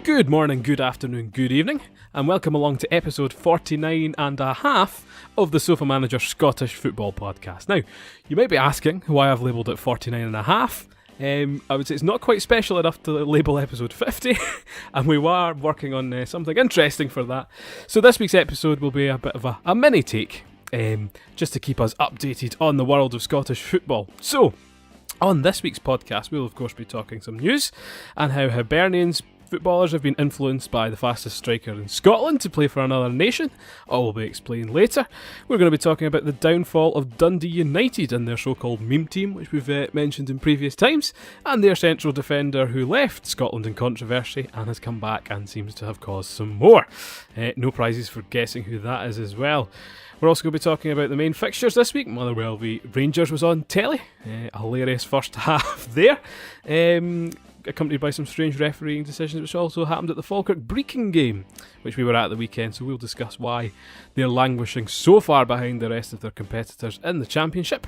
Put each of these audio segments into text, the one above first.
Good morning, good afternoon, good evening, and welcome along to episode 49 and a half of the Sofa Manager Scottish Football Podcast. Now, you might be asking why I've labelled it 49 and a half. I would say it's not quite special enough to label episode 50, and we are working on something interesting for that. So this week's episode will be a bit of a mini take, just to keep us updated on the world of Scottish football. So, on this week's podcast, we'll of course be talking some news and how Hibernians footballers have been influenced by the fastest striker in Scotland to play for another nation. All will be explained later. We're going to be talking about the downfall of Dundee United and their so-called meme team, which we've mentioned in previous times, and their central defender who left Scotland in controversy and has come back and seems to have caused some more. No prizes for guessing who that is as well. We're also going to be talking about the main fixtures this week. Motherwell v Rangers was on telly. A hilarious first half there. Accompanied by some strange refereeing decisions, which also happened at the Falkirk Brechin game, which we were at the weekend, so we'll discuss why they're languishing so far behind the rest of their competitors in the Championship.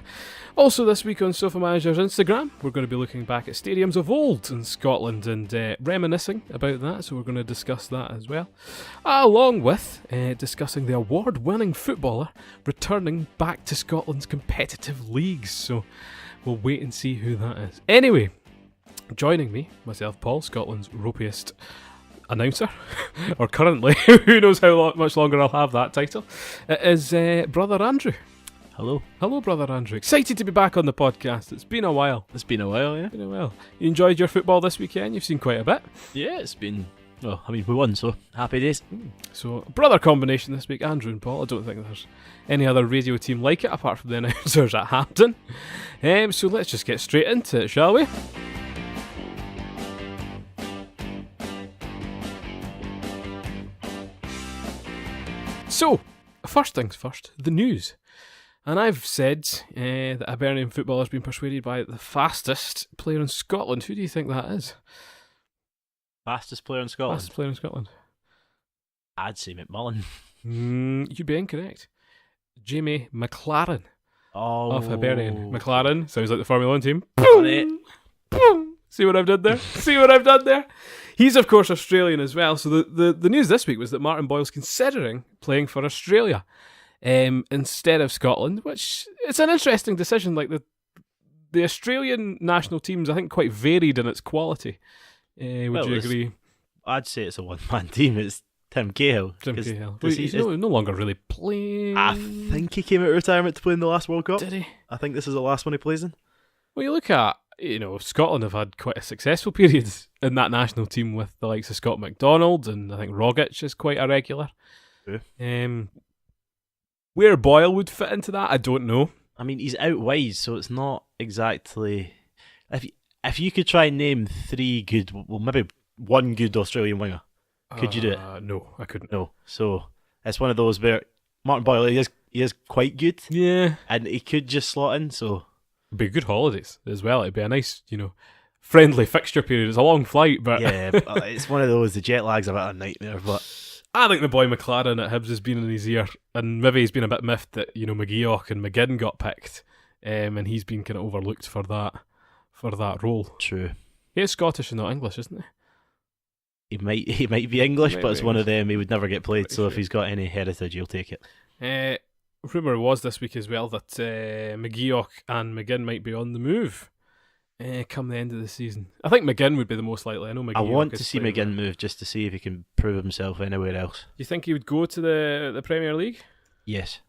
Also this week on Sofa Manager's Instagram, we're going to be looking back at stadiums of old in Scotland and reminiscing about that, so we're going to discuss that as well, along with discussing the award-winning footballer returning back to Scotland's competitive leagues, so we'll wait and see who that is. Anyway, joining me, myself, Paul, Scotland's ropiest announcer, or currently, who knows how much longer I'll have that title, is Brother Andrew. Hello. Hello, Brother Andrew. Excited to be back on the podcast. It's been a while. Yeah. Been a while. You enjoyed your football this weekend? You've seen quite a bit. Yeah, it's been... Well, I mean, we won, so happy days. So, brother combination this week, Andrew and Paul. I don't think there's any other radio team like it, apart from the announcers at Hampton. So let's just get straight into it, shall we? So, first things first, the news. And I've said that Hibernian football has been persuaded by the fastest player in Scotland. Who do you think that is? Fastest player in Scotland? Fastest player in Scotland. I'd say McMullen. You'd be incorrect. Jamie McLaren of Oh. Hibernian. McLaren, sounds like the Formula 1 team. See what I've done there? He's, of course, Australian as well. So the news this week was that Martin Boyle's considering playing for Australia instead of Scotland, which it's an interesting decision. Like the Australian national team's, I think, quite varied in its quality. Would you agree? I'd say it's a one-man team. It's Tim Cahill. Tim Cahill. He's no longer really playing. I think he came out of retirement to play in the last World Cup. Did he? I think this is the last one he plays in. Well, you look at, Scotland have had quite a successful period in that national team with the likes of Scott McDonald, and I think Rogic is quite a regular. Yeah. Where Boyle would fit into that, I don't know. I mean, he's out wide, so it's not exactly... If you could try and name three good... Well, maybe one good Australian winger, could you do it? No, I couldn't. No. So, it's one of those where Martin Boyle, he is quite good. Yeah. And he could just slot in, so... It'd be good holidays as well. It'd be a nice, friendly fixture period. It's a long flight, but... Yeah, but it's one of those, the jet lag's a bit of a nightmare, but... I think the boy McLaren at Hibs has been in his ear, and maybe he's been a bit miffed that, McGeoch and McGinn got picked, and he's been kind of overlooked for that role. True. He is Scottish and not English, isn't he? He might be English, but it's be one of them, he would never get played, Pretty so sure. if he's got any heritage, he'll take it. Rumour was this week as well that McGeoch and McGinn might be on the move come the end of the season. I think McGinn would be the most likely. I know McGeoch. I want to see playing McGinn move just to see if he can prove himself anywhere else. Do you think he would go to the Premier League? Yes.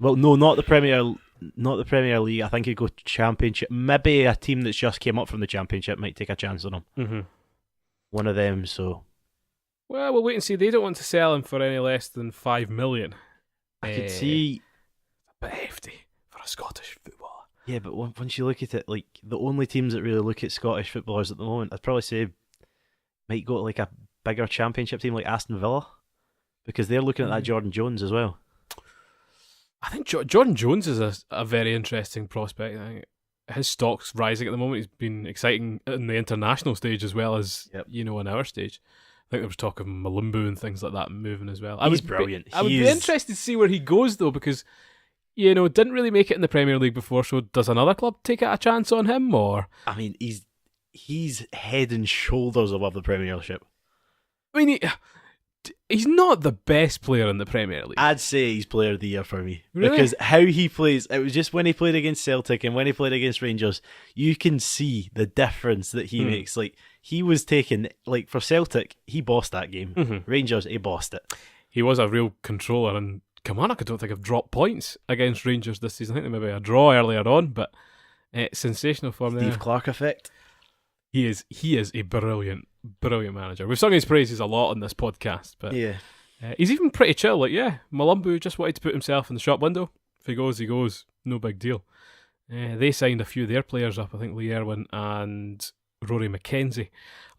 Well, no, not the Premier League. I think he'd go Championship. Maybe a team that's just came up from the Championship might take a chance on him. Mm-hmm. One of them, so... Well, we'll wait and see. They don't want to sell him for any less than $5 million. I could see... A bit hefty for a Scottish footballer. Yeah, but once you look at it, like, the only teams that really look at Scottish footballers at the moment, I'd probably say might go to like a bigger Championship team like Aston Villa, because they're looking at that Jordan Jones as well. I think Jordan Jones is a very interesting prospect. I think his stock's rising at the moment. He's been exciting in the international stage as well as, in our stage. I think there was talk of Malumbu and things like that moving as well. He's brilliant. I would be interested to see where he goes, though, because... didn't really make it in the Premier League before, so does another club take a chance on him, or...? I mean, he's head and shoulders above the Premiership. I mean, he's not the best player in the Premier League. I'd say he's player of the year for me. Really? Because how he plays, it was just when he played against Celtic and when he played against Rangers, you can see the difference that he makes. Like, he was taking, like, for Celtic, he bossed that game. Rangers, he bossed it. He was a real controller, and Kilmarnock, I don't think, have dropped points against Rangers this season. I think they maybe a draw earlier on, but sensational form there. Steve Clark effect. He is a brilliant manager. We've sung his praises a lot on this podcast, but Yeah. he's even pretty chill. Like, Malumbu just wanted to put himself in the shop window. If he goes, he goes. No big deal. They signed a few of their players up. I think Lee Erwin and Rory McKenzie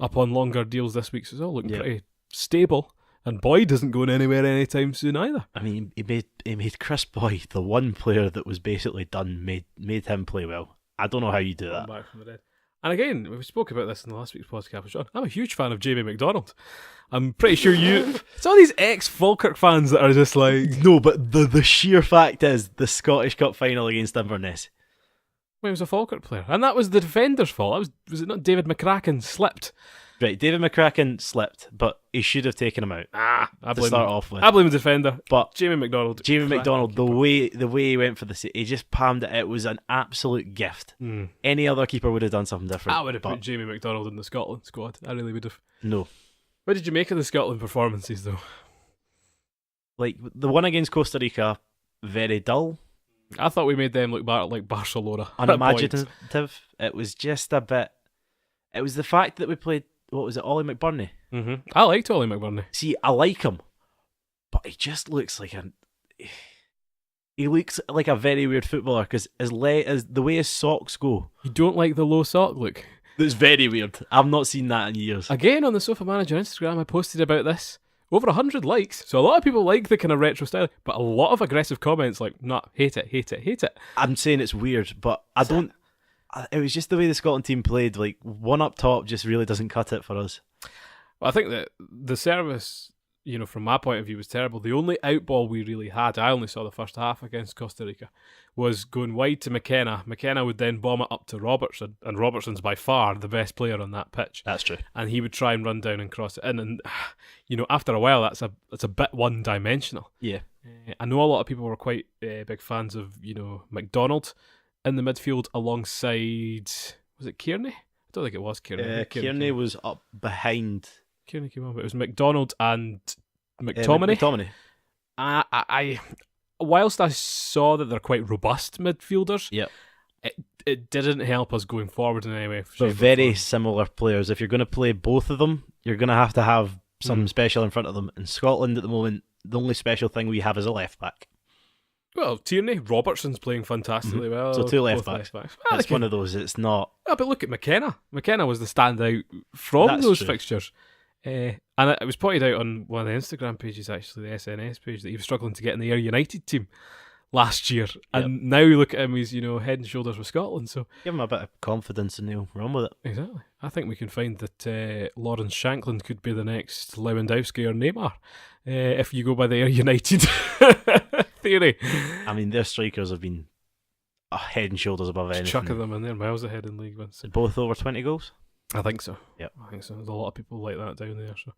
up on longer deals this week. So it's all looking pretty stable. And Boyd isn't going anywhere anytime soon either. I mean, he made Chris Boyd, the one player that was basically done, made him play well. I don't know how you do that. Back from the dead. And again, we spoke about this in the last week's podcast with Sean. I'm a huge fan of Jamie McDonald. I'm pretty sure it's all these ex-Falkirk fans that are just like... No, but the sheer fact is, the Scottish Cup final against Inverness. Well, he was a Falkirk player. And that was the defender's fault. Was it not David McCracken slipped? Right, David McCracken slipped, but he should have taken him out. I blame start off with. I blame the defender. But Jamie McDonald, the way he went for he just palmed it. It was an absolute gift. Any other keeper would have done something different. I would have put Jamie McDonald in the Scotland squad. I really would have. No. What did you make of the Scotland performances, though? Like, the one against Costa Rica, very dull. I thought we made them look like Barcelona. Unimaginative. It was just a bit... It was the fact that we played... What was it, Ollie McBurney? I liked Ollie McBurney. See, I like him, but he just looks like he looks like a very weird footballer because as the way his socks go. You don't like the low sock look? That's very weird. I've not seen that in years. Again, on the Sofa Manager Instagram, I posted about this. Over 100 likes. So a lot of people like the kind of retro style, but a lot of aggressive comments like, nah, hate it. I'm saying it's weird, but I don't... It was just the way the Scotland team played. Like, one up top just really doesn't cut it for us. Well, I think that the service, from my point of view, was terrible. The only outball we really had, I only saw the first half against Costa Rica, was going wide to McKenna. McKenna would then bomb it up to Robertson, and Robertson's by far the best player on that pitch. That's true. And he would try and run down and cross it in, and after a while, that's a bit one-dimensional. Yeah. I know a lot of people were quite big fans of McDonald in the midfield alongside, was it Kearney? I don't think it was Kearney. Kearney was up behind. Kearney came on, but it was McDonald and McTominay. McTominay. I whilst I saw that they're quite robust midfielders, it didn't help us going forward in any way. They're very similar players. If you're going to play both of them, you're going to have something special in front of them. In Scotland at the moment, the only special thing we have is a left back. Well, Tierney, Robertson's playing fantastically well. So two left backs. It's one of those. It's not. Oh, but look at McKenna. McKenna was the standout from those fixtures. And it was pointed out on one of the Instagram pages, actually, the SNS page, that he was struggling to get in the Ayr United team last year. And now you look at him, he's head and shoulders with Scotland. So give him a bit of confidence and he'll run with it. Exactly. I think we can find that Lawrence Shankland could be the next Lewandowski or Neymar, if you go by the Ayr United theory. I mean, their strikers have been head and shoulders above anything. Chucking them in there, miles ahead in League One. So. Both over 20 goals? I think so. Yep. I think so. There's a lot of people like that down there. So,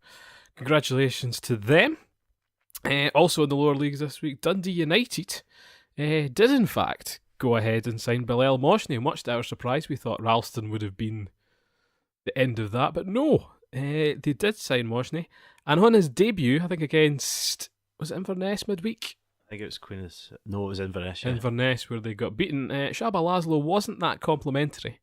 congratulations to them. Also in the lower leagues this week, Dundee United did in fact go ahead and sign Bilal Moshney. Much to our surprise, we thought Ralston would have been the end of that, but no. They did sign Moshney. And on his debut, I think against, was it Inverness midweek? I think it was Queen's. No, it was Inverness. Yeah. Inverness, where they got beaten. Shaba Laszlo wasn't that complimentary.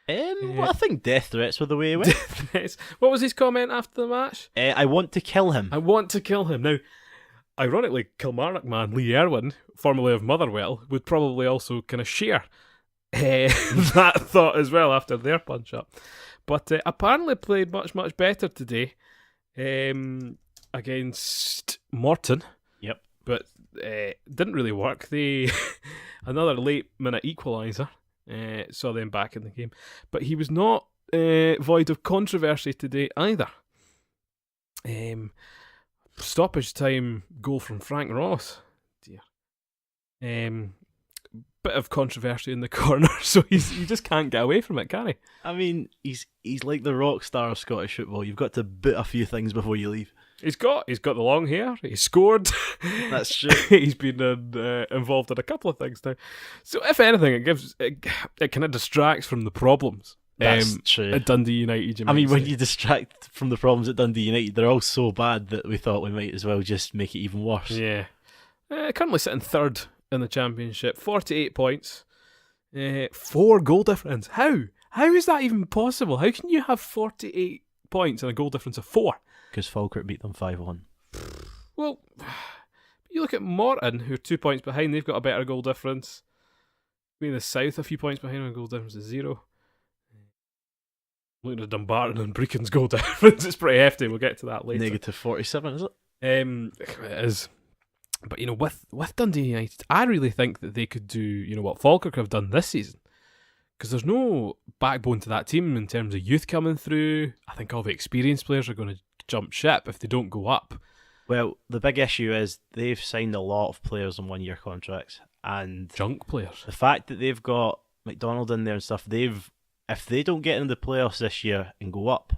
Well, I think death threats were the way he went. What was his comment after the match? I want to kill him. I want to kill him. Now, ironically, Kilmarnock man Lee Erwin, formerly of Motherwell, would probably also kind of share that thought as well after their punch up. But apparently played much, much better today against Morton. Yep. But didn't really work. They another late minute equaliser saw them back in the game. But he was not void of controversy today either. Stoppage time goal from Frank Ross. Dear. bit of controversy in the corner, so he just can't get away from it, can he? I mean, he's like the rock star of Scottish football. You've got to boot a few things before you leave. He's got the long hair. He scored. That's true. He's been involved in a couple of things now. So if anything, it kind of distracts from the problems. That's true. At Dundee United, when you distract from the problems at Dundee United, they're all so bad that we thought we might as well just make it even worse. Yeah. Currently sitting third in the Championship, 48 points, 4 goal difference. How is that even possible? How can you have 48 points and a goal difference of 4? Because Falkirk beat them 5-1. Well, you look at Morton, who are 2 points behind. They've got a better goal difference. Being the South, a few points behind, and goal difference is 0. Looking at Dumbarton and Brechin's goal difference, it's pretty hefty. We'll get to that later. Negative 47, is it? It is. But, with Dundee United, I really think that they could do, what Falkirk have done this season. Because there's no backbone to that team in terms of youth coming through. I think all the experienced players are going to jump ship if they don't go up. Well, the big issue is they've signed a lot of players on one-year contracts. And junk players. The fact that they've got McDonald in there and stuff, if they don't get into the playoffs this year and go up,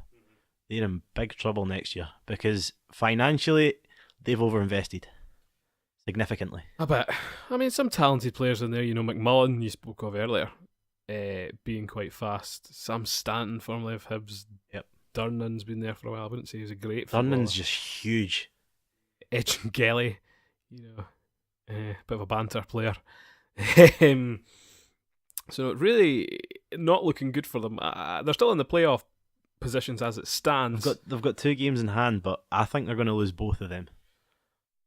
they're in big trouble next year. Because financially, they've overinvested. Significantly. I bet. Some talented players in there. McMullen, you spoke of earlier, being quite fast. Sam Stanton, formerly of Hibs. Yep. Durnan's been there for a while. I wouldn't say he's a great footballer. Durnan's just huge. Edge and Gelly, bit of a banter player. So really not looking good for them. They're still in the playoff positions as it stands. They've got 2 games in hand, but I think they're going to lose both of them.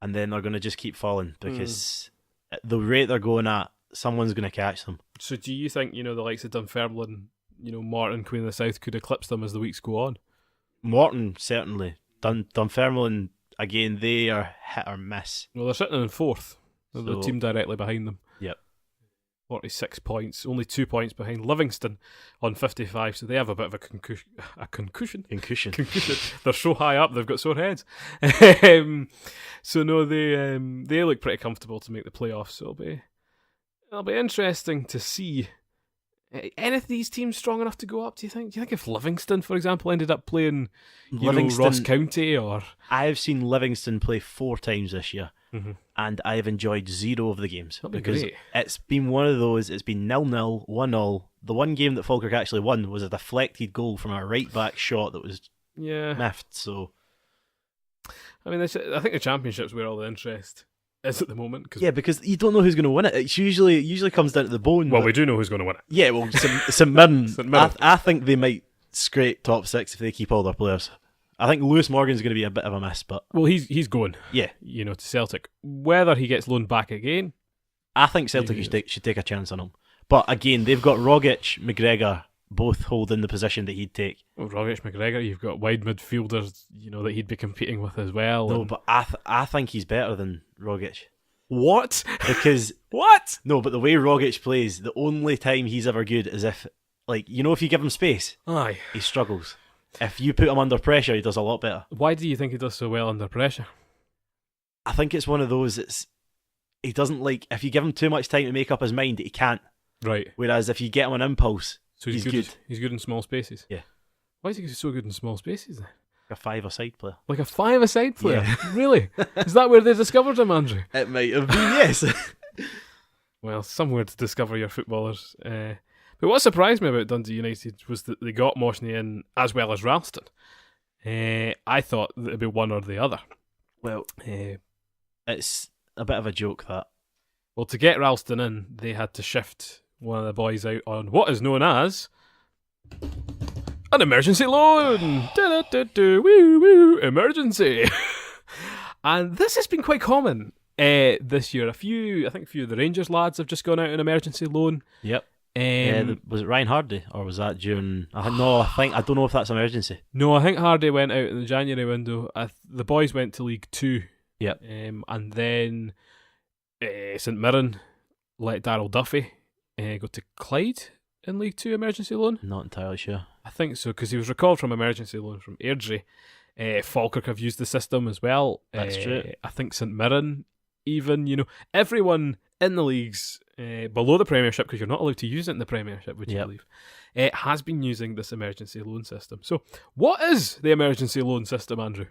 And then they're going to just keep falling because at the rate they're going at, someone's going to catch them. So do you think, the likes of Dunfermline, Morton, Queen of the South could eclipse them as the weeks go on? Morton, certainly. Dunfermline, again, they are hit or miss. Well, they're sitting in 4th. They're the team directly behind them. Yep. 46 points, only 2 points behind Livingston on 55, so they have a bit of a concussion. They're so high up, they've got sore heads. So no, they look pretty comfortable to make the playoffs. So it'll be interesting to see. Any of these teams strong enough to go up, do you think? Do you think if Livingston, for example, ended up playing Ross County or... I've seen Livingston play 4 times this year, and I've enjoyed 0 of the games. That'd be because great. It's been one of those, it's been 0-0, 1-0. The one game that Falkirk actually won was a deflected goal from a right-back shot that was miffed, so... I think the Championship's where all the interest is at the moment. Because you don't know who's going to win it. It usually comes down to the bone. Well, we do know who's going to win it. Yeah, well, St Mirren. I think they might scrape top 6 if they keep all their players. I think Lewis Morgan's going to be a bit of a miss, but... Well, he's going. Yeah. To Celtic. Whether he gets loaned back again... I think Celtic should take a chance on him. But again, they've got Rogic, McGregor, both holding the position that he'd take. Well, Rogic, McGregor, you've got wide midfielders, that he'd be competing with as well. No, but I think he's better than Rogic. What? Because... What? No, but the way Rogic plays, the only time he's ever good is if you give him space, aye, he struggles. If you put him under pressure, he does a lot better. Why do you think he does so well under pressure? I think it's one of those, he doesn't if you give him too much time to make up his mind, he can't. Right. Whereas if you get him an impulse, so he's good. He's good in small spaces. Yeah. Why is he so good in small spaces then? A 5-a-side player. Like a 5-a-side player? Yeah. Really? Is that where they discovered him, Andrew? It might have been, yes. Well, somewhere to discover your footballers. But what surprised me about Dundee United was that they got Moshney in as well as Ralston. I thought that it'd be one or the other. Well, it's a bit of a joke, that. Well, to get Ralston in, they had to shift one of the boys out on what is known as an emergency loan. Woo, emergency. And this has been quite common this year. I think a few of the Rangers lads have just gone out on emergency loan. Yep. Was it Ryan Hardy, or was that during? I don't know if that's emergency. No, I think Hardy went out in the January window. The boys went to League 2. Yep. And then St Mirren let Darryl Duffy go to Clyde in League 2 emergency loan. Not entirely sure. I think so, because he was recalled from emergency loan from Airdrie. Falkirk have used the system as well. That's true. I think St Mirren, even, everyone in the leagues below the Premiership, because you're not allowed to use it in the Premiership, would you Yep. believe, has been using this emergency loan system. So, what is the emergency loan system, Andrew?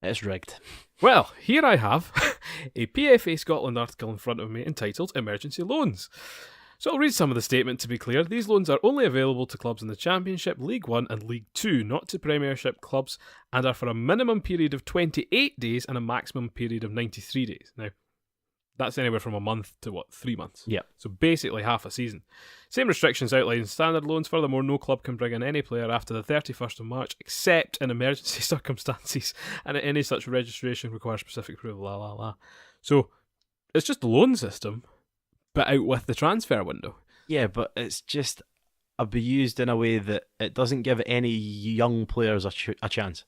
It's rigged. Well, here I have a PFA Scotland article in front of me entitled Emergency Loans. So I'll read some of the statement to be clear. These loans are only available to clubs in the Championship, League 1 and League 2, not to Premiership clubs, and are for a minimum period of 28 days and a maximum period of 93 days. Now, that's anywhere from a month to 3 months. Yeah. So basically half a season. Same restrictions outlined in standard loans. Furthermore, no club can bring in any player after the 31st of March except in emergency circumstances, and any such registration requires specific approval. So it's just the loan system, but out with the transfer window. Yeah, but it's just abused in a way that it doesn't give any young players a chance.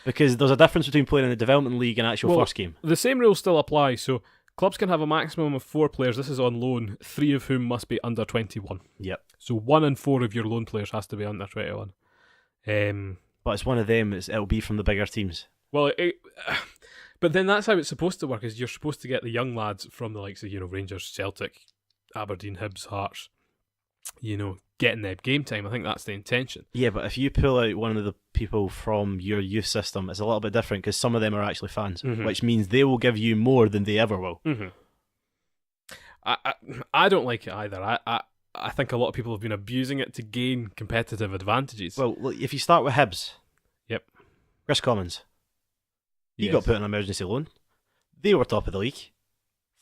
Because there's a difference between playing in the development league and actual first game. The same rules still apply, so clubs can have a maximum of 4 players. This is on loan, 3 of whom must be under 21. Yep. So 1 in 4 of your loan players has to be under 21. But it's one of them, it'll be from the bigger teams. Well, but then that's how it's supposed to work, is you're supposed to get the young lads from the likes of, Rangers, Celtic, Aberdeen, Hibs, Hearts, getting their game time. I think that's the intention. Yeah, but if you pull out one of the people from your youth system, it's a little bit different because some of them are actually fans, which means they will give you more than they ever will. Mm-hmm. I don't like it either. I think a lot of people have been abusing it to gain competitive advantages. Well, look, if you start with Hibs, yep, Chris Commons, he yes. got put on emergency loan. They were top of the league,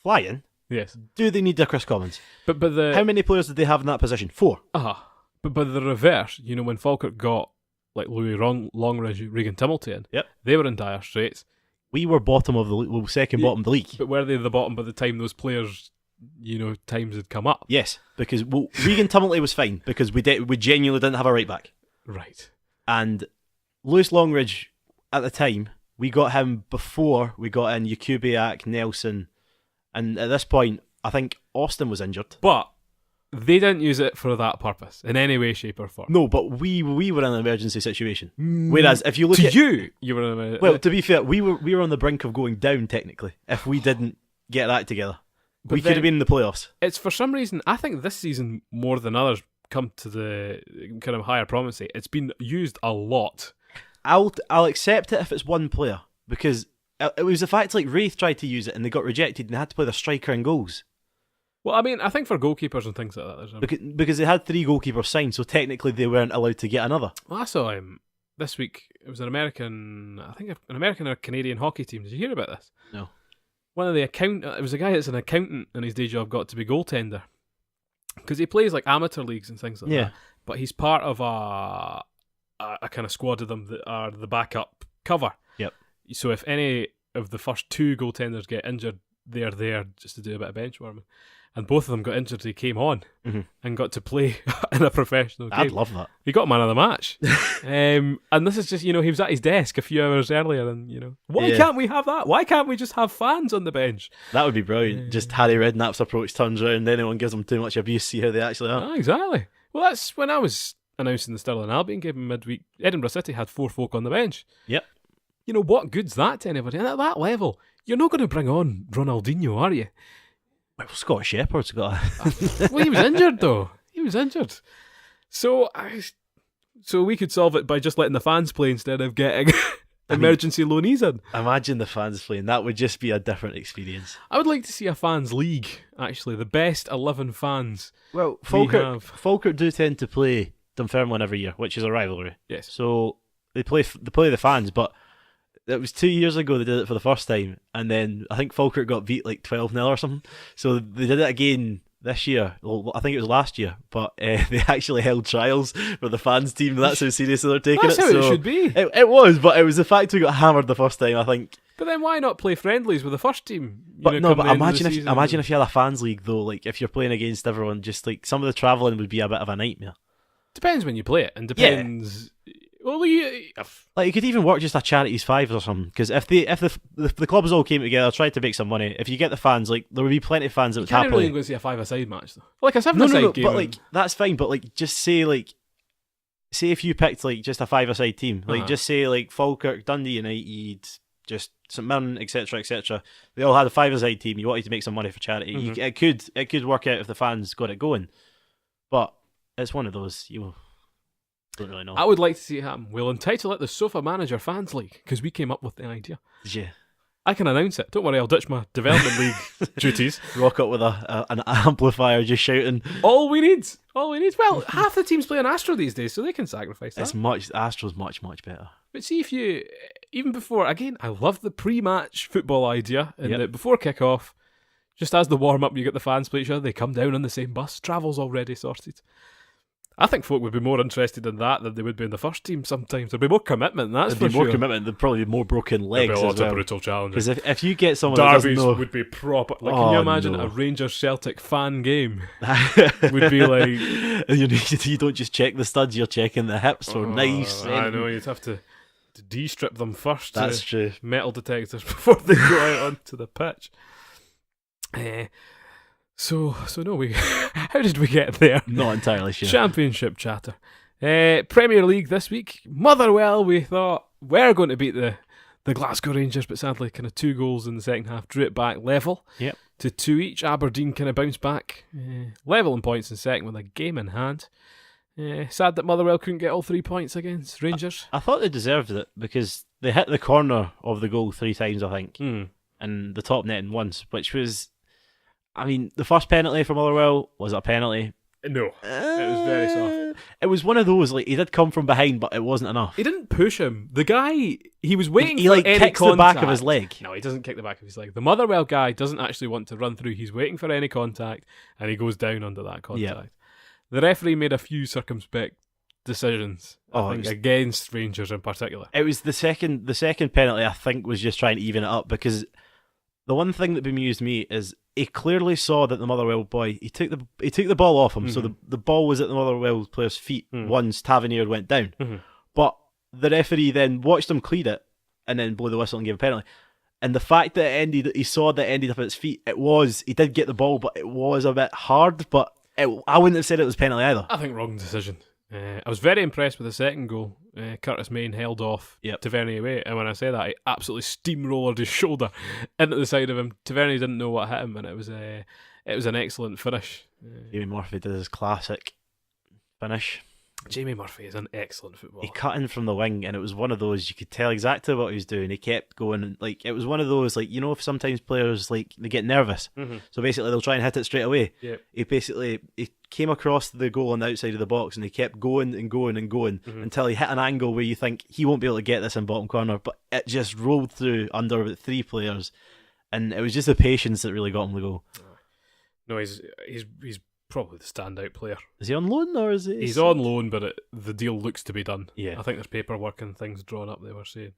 flying. Yes. Do they need their Chris Commons? But how many players did they have in that position? 4. But the reverse, when Falkirk got like Louis Longridge, Regan Timilton, yep, they were in dire straits. We were bottom of the league, second bottom of the league. But were they the bottom by the time those players, times had come up? Yes, because Regan Timilton was fine because we genuinely didn't have a right back. Right. And Lewis Longridge at the time, we got him before we got in Jakubiak, Nelson, and at this point, I think Austin was injured. But they didn't use it for that purpose in any way, shape, or form. No, but we were in an emergency situation. Whereas if you look at you were in a... Well, to be fair, we were on the brink of going down technically if we didn't get that together. But we could have been in the playoffs. It's for some reason, I think this season more than others come to the kind of higher prominency. It's been used a lot. I'll accept it if it's one player because it was the fact like Wraith tried to use it and they got rejected and they had to play their striker and goals. Well, I mean, I think for goalkeepers and things like that, because they had 3 goalkeepers signed, so technically they weren't allowed to get another. Well, I saw him this week. It was an American or Canadian hockey team. Did you hear about this? No. One of the it was a guy that's an accountant in his day job got to be goaltender because he plays like amateur leagues and things like that. But he's part of a kind of squad of them that are the backup cover. Yep. So if any of the first 2 goaltenders get injured, they're there just to do a bit of bench warming. And both of them got injured. He came on and got to play in a professional game. I'd love that. He got man of the match. And this is just, he was at his desk a few hours earlier and, why can't we have that? Why can't we just have fans on the bench? That would be brilliant. Just Harry Redknapp's approach turns around and anyone gives them too much abuse, see how they actually are. Oh, exactly. Well, that's when I was announcing the Stirling Albion game midweek. Edinburgh City had 4 folk on the bench. Yep. What good's that to anybody? And at that level, you're not going to bring on Ronaldinho, are you? Well, Scott Shepherd's got Well, he was injured, though. He was injured. So we could solve it by just letting the fans play instead of getting emergency loanees in. Imagine the fans playing. That would just be a different experience. I would like to see a fans league, actually. The best 11 fans. Well, Falkirk do tend to play Dunfermline every year, which is a rivalry. Yes. So they play the fans, but it was 2 years ago they did it for the first time, and then I think Falkirk got beat like 12-0 or something. So they did it again this year. Well, I think it was last year, but they actually held trials for the fans team. That's how seriously they're taking That's it. That's how it should be. It was, but it was the fact we got hammered the first time, I think. But then why not play friendlies with the first team? But imagine if you had a fans league though. Like if you're playing against everyone, just like some of the travelling would be a bit of a nightmare. Depends when you play it, and depends. Yeah. Well, like it could even work just a charities 5 or something. Because if the clubs all came together, tried to make some money, if you get the fans, like there would be plenty of fans that would happily. You can't really go see a 5-a-side match though. Like a 7-a-side game. But like that's fine. But like just say if you picked like just a 5-a-side team, like just say like Falkirk, Dundee United, just St Mirren, etc., etc. They all had a five-a-side team. You wanted to make some money for charity. It could work out if the fans got it going, but it's one of those you don't really know. I would like to see it happen. We'll entitle it the Sofa Manager Fans League because we came up with the idea. Yeah. I can announce it. Don't worry, I'll ditch my development league duties. Rock up with an amplifier just shouting. All we need. Well, half the teams play on Astro these days, so they can sacrifice that. Astro's much better. But see if you, even before, again, I love the pre-match football idea, and that before kick-off, just as the warm-up, you get the fans play each other, they come down on the same bus, travel's already sorted. I think folk would be more interested in that than they would be in the first team sometimes. There'd be more commitment, that's for sure. There'd be more commitment, there'd probably be more broken legs There'd be a lot as well. of brutal challenges. Because if you get someone Derbies that doesn't know... would be proper. Like, can you imagine a Rangers-Celtic fan game? Would be like... You don't just check the studs, you're checking the hips for knives. I know, you'd have to de-strip them first. That's true. Metal detectors before they go out onto the pitch. So no, how did we get there? Not entirely sure. Championship chatter. Premier League this week. Motherwell, we thought, we're going to beat the Glasgow Rangers, but sadly kind of 2 goals in the second half drew it back level to 2 each. Aberdeen kind of bounced back. Level in points in second with a game in hand. Sad that Motherwell couldn't get all 3 points against Rangers. I thought they deserved it because they hit the corner of the goal 3 times, I think, and the top netting once, which was... I mean, the first penalty for Motherwell, was it a penalty? No, it was very soft. It was one of those, like, he did come from behind, but it wasn't enough. He didn't push him. The guy, he was waiting he for like any kicks contact. the back of his leg. No, he doesn't kick the back of his leg. The Motherwell guy doesn't actually want to run through. He's waiting for any contact, and he goes down under that contact. Yeah. The referee made a few circumspect decisions, I think, against Rangers in particular. It was the second penalty, I think, was just trying to even it up, because the one thing that bemused me is he clearly saw that the Motherwell boy, he took the ball off him, so the ball was at the Motherwell player's feet once Tavernier went down. But the referee then watched him clear it and then blow the whistle and give a penalty. And the fact that he saw that it ended up at his feet, he did get the ball, but it was a bit hard, but I wouldn't have said it was penalty either. I think wrong decision. I was very impressed with the second goal. Curtis Main held off Tavernier away, and when I say that, he absolutely steamrollered his shoulder into the side of him. Tavernier didn't know what hit him, and it was an excellent finish. Jamie Murphy did his classic finish. Jamie Murphy is an excellent footballer. He cut in from the wing, and it was one of those, you could tell exactly what he was doing. He kept going, and like, it was one of those, like, you know, if sometimes players, like, they get nervous, so basically they'll try and hit it straight away. He came across the goal on the outside of the box, and he kept going and going and going until he hit an angle where you think he won't be able to get this in bottom corner, but it just rolled through under about 3 players, and it was just the patience that really got him the goal. No, he's probably the standout player. Is he on loan, or is he? He's on loan, but the deal looks to be done. Yeah, I think there's paperwork and things drawn up, they were saying.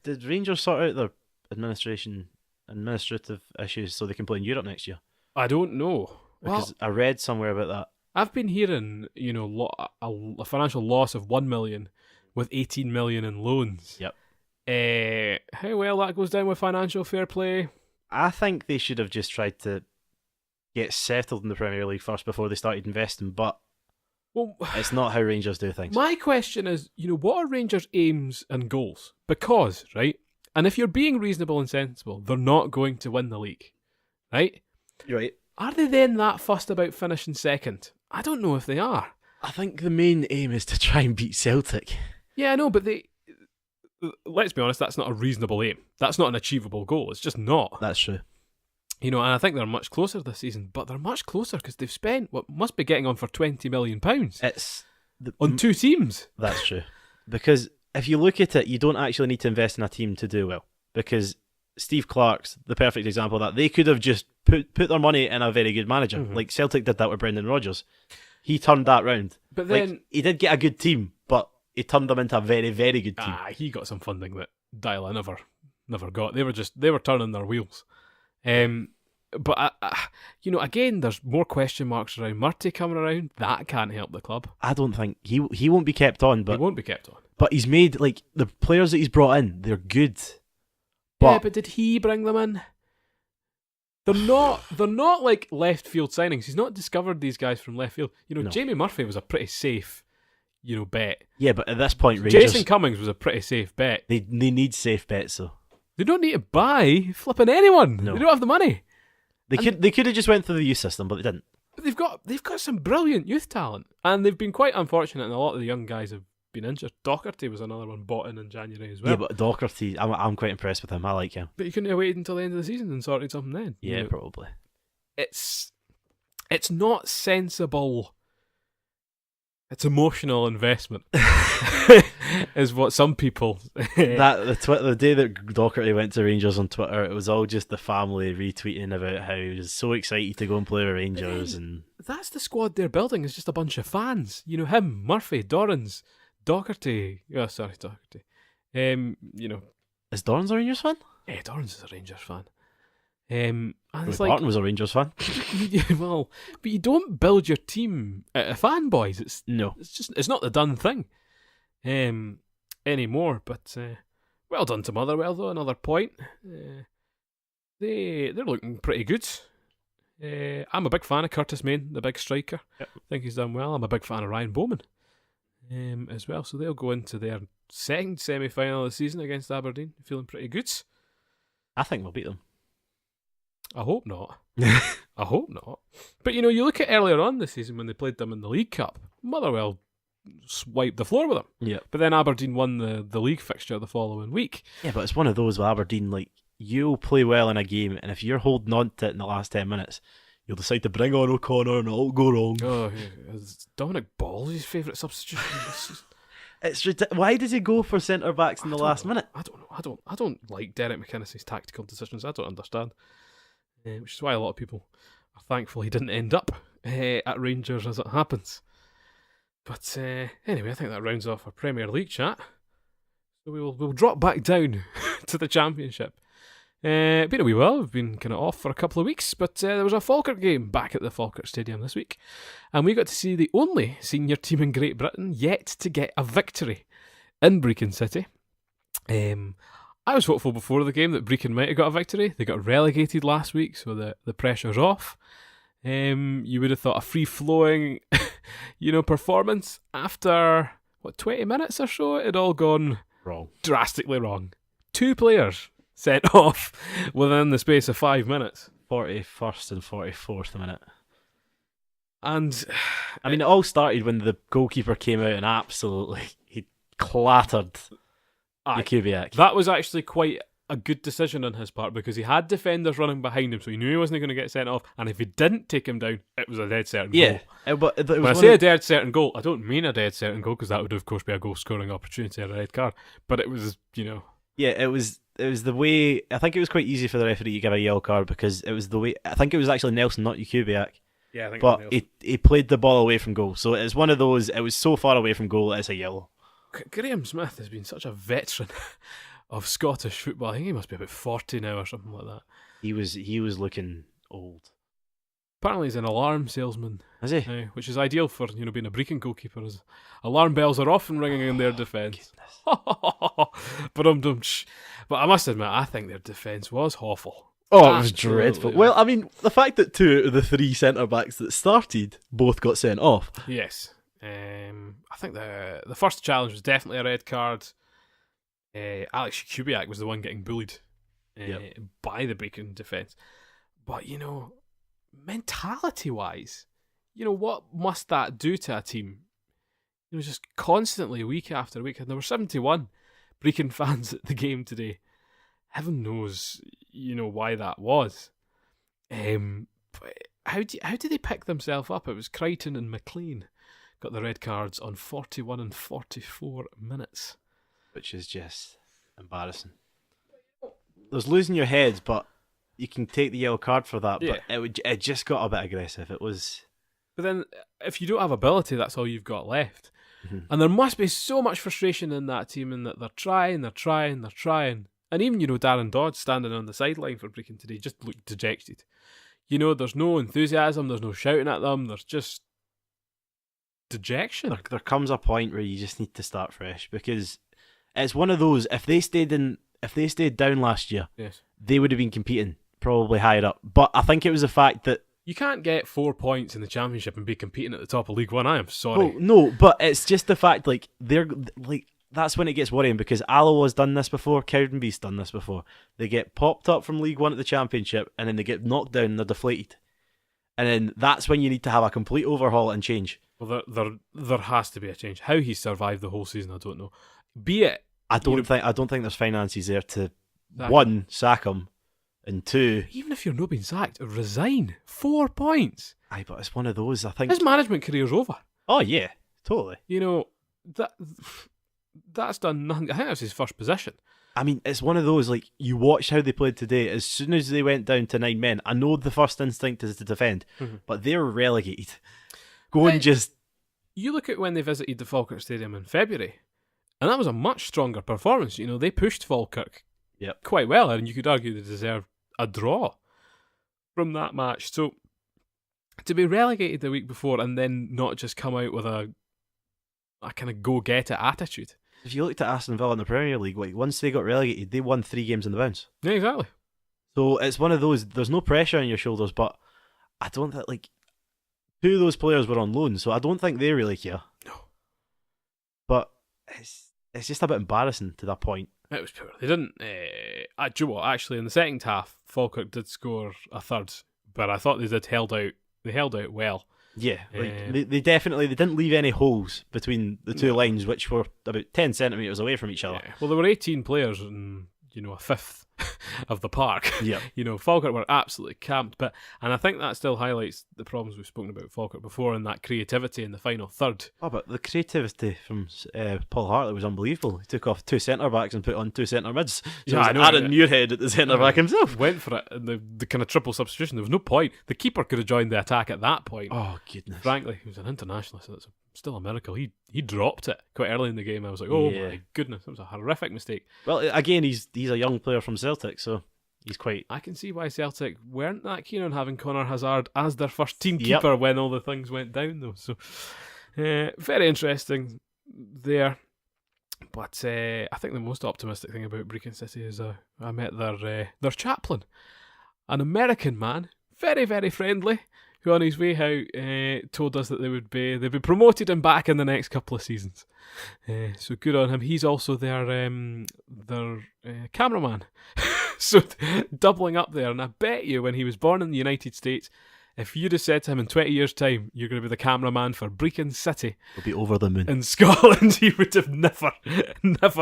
Did Rangers sort out their administrative issues so they can play in Europe next year? I don't know. Because I read somewhere about that. I've been hearing, you know, a financial loss of 1 million with 18 million in loans. Yep. How well that goes down with financial fair play? I think they should have just tried to get settled in the Premier League first before they started investing, but it's not how Rangers do things. My question is, you know, what are Rangers' aims and goals? Because, right, and if you're being reasonable and sensible, they're not going to win the league, right? You're right. Are they then that fussed about finishing second? I don't know if they are. I think the main aim is to try and beat Celtic. Yeah, I know, but let's be honest, that's not a reasonable aim. That's not an achievable goal. It's just not. That's true. You know, and I think they're much closer this season, but they're much closer because they've spent what must be getting on for £20 million. It's on 2 teams. That's true. Because if you look at it, you don't actually need to invest in a team to do well. Because Steve Clark's the perfect example of that. They could have just put their money in a very good manager. Like Celtic did that with Brendan Rodgers. He turned that round. But then he did get a good team, but he turned them into a very, very good team. He got some funding that Dyla never got. They were turning their wheels. But you know, again, there's more question marks around Murty coming around. That can't help the club. I don't think he won't be kept on. But he won't be kept on. But he's made, like, the players that he's brought in, they're good. But but did he bring them in? They're not like left field signings. He's not discovered these guys from left field. You know, no. Jamie Murphy was a pretty safe, you know, bet. Yeah, but at this point, Rangers, Jason Cummings was a pretty safe bet. They need safe bets, though. They don't need to buy flipping anyone. No. They don't have the money. They could have just went through the youth system, but they didn't. But they've got some brilliant youth talent, and they've been quite unfortunate. And a lot of the young guys have been injured. Docherty was another one bought in January as well. Yeah, but Docherty, I'm quite impressed with him. I like him. But you couldn't have waited until the end of the season and sorted something then. Yeah, probably. It's not sensible. It's emotional investment, is what some people. The day that Docherty went to Rangers on Twitter, it was all just the family retweeting about how he was so excited to go and play with Rangers, and that's the squad they're building. Is just a bunch of fans. You know, him, Murphy, Dorrans, Docherty. Oh, sorry, Docherty. Is Dorrans a Rangers fan? Yeah, Dorrans is a Rangers fan. And it's Barton was a Rangers fan. Well, but you don't build your team out of fanboys. It's not the done thing anymore. But well done to Motherwell, though. Another point. They're looking pretty good. I'm a big fan of Curtis Main, the big striker. Yep. I think he's done well. I'm a big fan of Ryan Bowman as well. So they'll go into their second semi-final of the season against Aberdeen, feeling pretty good. I think we'll beat them. I hope not. I hope not. But you look at earlier on this season when they played them in the League Cup, Motherwell wiped the floor with them. Yeah. But then Aberdeen won the league fixture the following week. Yeah, but it's one of those with Aberdeen, like, you'll play well in a game, and if you're holding on to it in the last 10 minutes, you'll decide to bring on O'Connor and it'll go wrong. Oh, is Dominic Ball his favourite substitution? It's why does he go for centre backs in the last minute? I don't know. I don't like Derek McInnes's tactical decisions. I don't understand. Which is why a lot of people are thankful he didn't end up at Rangers as it happens. But anyway, I think that rounds off our Premier League chat. So we'll drop back down to the Championship. Been a wee while. We've been kind of off for a couple of weeks, but there was a Falkirk game back at the Falkirk Stadium this week, and we got to see the only senior team in Great Britain yet to get a victory in Brechin City. I was hopeful before the game that Brechin might have got a victory. They got relegated last week, so the pressure's off. You would have thought a free-flowing, performance after 20 minutes or so. It had all gone wrong, drastically wrong. 2 players sent off within the space of 5 minutes. 41st and 44th minute. And I mean, it all started when the goalkeeper came out and absolutely he clattered Kubiak. That was actually quite a good decision on his part because he had defenders running behind him, so he knew he wasn't going to get sent off. And if he didn't take him down, it was a dead certain goal. But it was when I say a dead certain goal, I don't mean a dead certain goal because that would of course be a goal scoring opportunity and a red card. But it was, Yeah, it was the way. I think it was quite easy for the referee to give a yellow card because it was the way. I think it was actually Nelson, not Kubiak. Yeah, I think. But he played the ball away from goal, so it's one of those. It was so far away from goal, it's a yellow. Graham Smith has been such a veteran of Scottish football. I think he must be about 40 now or something like that. He was looking old. Apparently he's an alarm salesman. Is he? Which is ideal for being a Brechin goalkeeper. As alarm bells are often ringing in their defence. But I must admit, I think their defence was awful. Oh, it was dreadful. Well, I mean, the fact that 2 of the 3 centre backs that started both got sent off. Yes. I think the first challenge was definitely a red card. Alex Kubiak was the one getting bullied by the Brechin defence. But, mentality-wise, what must that do to a team? Just constantly, week after week. And there were 71 Brechin fans at the game today. Heaven knows, why that was. But how did they pick themselves up? It was Crichton and McLean got the red cards on 41 and 44 minutes. Which is just embarrassing. There's losing your head, but you can take the yellow card for that. Yeah. But it just got a bit aggressive. It was. But then, if you don't have ability, that's all you've got left. Mm-hmm. And there must be so much frustration in that team, in that they're trying. And even, Darren Dodds standing on the sideline for Brechin today just looked dejected. There's no enthusiasm, there's no shouting at them, there's just dejection. There comes a point where you just need to start fresh because it's one of those. If they stayed down last year, yes, they would have been competing probably higher up. But I think it was the fact that you can't get 4 points in the Championship and be competing at the top of League One. I am sorry. Oh no, but it's just the fact they're that's when it gets worrying, because Alloa's done this before, Cowdenbeath's done this before. They get popped up from League One at the Championship, and then they get knocked down and they're deflated. And then that's when you need to have a complete overhaul and change. Well, there has to be a change. How he survived the whole season, I don't know. Be it, I don't think there's finances there to one, sack him, and two, even if you're not being sacked, resign. 4 points. Aye, but it's one of those. I think his management career's over. Oh yeah, totally. You know that's done nothing. I think that's his first position. I mean, it's one of those, like, you watched how they played today. As soon as they went down to 9 men, I know the first instinct is to defend, but they're relegated. You look at when they visited the Falkirk Stadium in February, and that was a much stronger performance. You know, they pushed Falkirk quite well, and you could argue they deserved a draw from that match. So to be relegated the week before and then not just come out with a kind of go-get-it attitude. If you looked at Aston Villa in the Premier League, like, once they got relegated, they won 3 games in the bounce. Yeah, exactly. So it's one of those, there's no pressure on your shoulders, but I don't think, like, 2 of those players were on loan, so I don't think they really care. No. But it's just a bit embarrassing to that point. It was poor. They didn't... do you know what? Actually, in the second half, Falkirk did score a third, but I thought they held out well. Yeah, like, they didn't leave any holes between the two lines, which were about 10 centimetres away from each other. Yeah. Well, there were 18 players in, a fifth of the park. Yeah. Falkirk were absolutely camped, and I think that still highlights the problems we've spoken about Falkirk before, and that creativity in the final third. Oh, but the creativity from Paul Hartley was unbelievable. He took off 2 centre-backs and put on 2 centre-mids. So I know. Aaron Muirhead at the centre-back himself. Went for it, and the kind of triple substitution. There was no point. The keeper could have joined the attack at that point. Oh, goodness. Frankly, he was an international, so it's still a miracle. He dropped it quite early in the game. I was like, oh my goodness, that was a horrific mistake. Well, again, he's a young player from Celtic, so he's quite... I can see why Celtic weren't that keen on having Conor Hazard as their first team keeper when all the things went down, though. So, very interesting there. But I think the most optimistic thing about Brechin City is I met their chaplain, an American man, very, very friendly, who on his way out told us that they'd be promoted and back in the next couple of seasons. So good on him. He's also their cameraman. So doubling up there. And I bet you when he was born in the United States, if you'd have said to him in 20 years' time, you're going to be the cameraman for Brechin City, he'll be over the moon. In Scotland, he would have never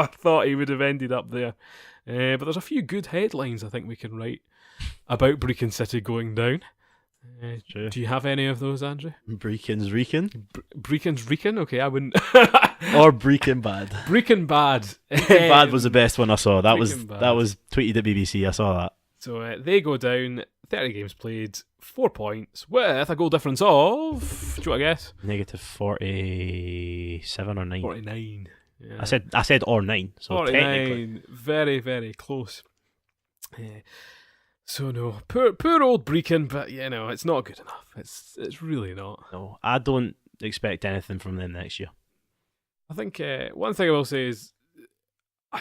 thought he would have ended up there. But there's a few good headlines I think we can write about Brechin City going down. Do you have any of those, Andrew? Brechin's Reekin? Brechin's Reekin? Okay, I wouldn't. Or Brechin Bad. Brechin Bad. Brechin Bad was the best one I saw. That was tweeted at BBC. I saw that. So they go down, 30 games played, 4 points, with a goal difference of, do you want to guess? Negative 47 or 9. 49. Yeah. I said or 9, so 49, technically. Very, very close. So no, poor old Brechin, but it's not good enough. It's really not. No, I don't expect anything from them next year. I think one thing I will say is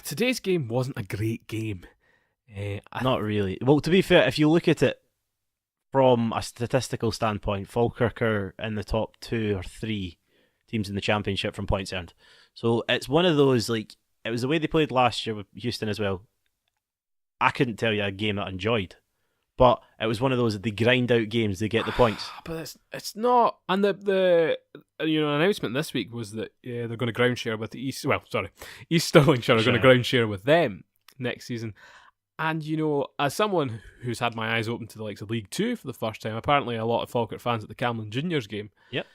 today's game wasn't a great game. Not really. Well, to be fair, if you look at it from a statistical standpoint, Falkirk are in the top 2 or 3 teams in the Championship from points earned. So it's one of those, like, it was the way they played last year with Houston as well. I couldn't tell you a game that I enjoyed, but it was one of those that they grind out games, they get the points. But it's not. And the announcement this week was that they're going to ground share with East Stirlingshire are going to ground share with them next season. And as someone who's had my eyes open to the likes of League 2 for the first time, apparently a lot of Falkirk fans at the Camlin Juniors game. Yep.